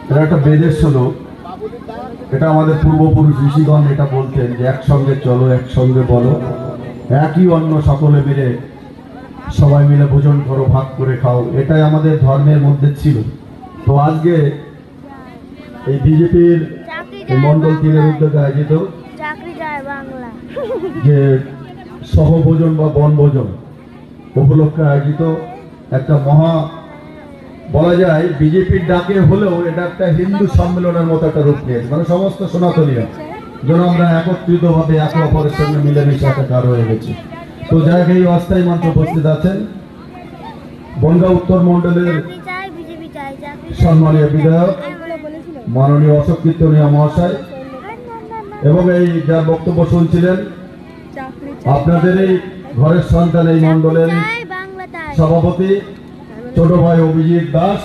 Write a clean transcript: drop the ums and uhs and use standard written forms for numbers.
এটা একটা বেদের শ্লোক। এটা আমাদের পূর্বপুরুষ ঋষিগণ এটা বলতেন যে একসঙ্গে চলো, একসঙ্গে বলো, একই অন্ন সকলে মিলে, সবাই মিলে ভোজন করো, ভাগ করে খাও। এটাই আমাদের ধর্মের মধ্যে ছিল। তো আজকে এই বিজেপির মন্ডল তীরের উদ্যোগে আয়োজিত যে সহভোজন বা বনভোজন উপলক্ষে আয়োজিত একটা মহা, বলা যায় বিজেপির ডাকে হলেও এটা একটা হিন্দু সম্মেলনের মতো একটা রূপ নিয়েছে। মানে সমস্ত সনাতনীরা যেন আমরা একত্রিত ভাবে একে অপরের সঙ্গে মিলেমিশে একাকার হয়ে গেছি। তো যাই এই অস্থায়ী মঞ্চে উপস্থিত আছেন বনগাঁ উত্তর মন্ডলের সম্মানীয় বিধায়ক মাননীয় অশোক কীর্তনীয় মহাশয়, এবং এই যার বক্তব্য শুনছিলেন আপনাদের এই ঘরের সন্তান, এই মন্ডলের সভাপতি ছোট ভাই অভিজিৎ দাস।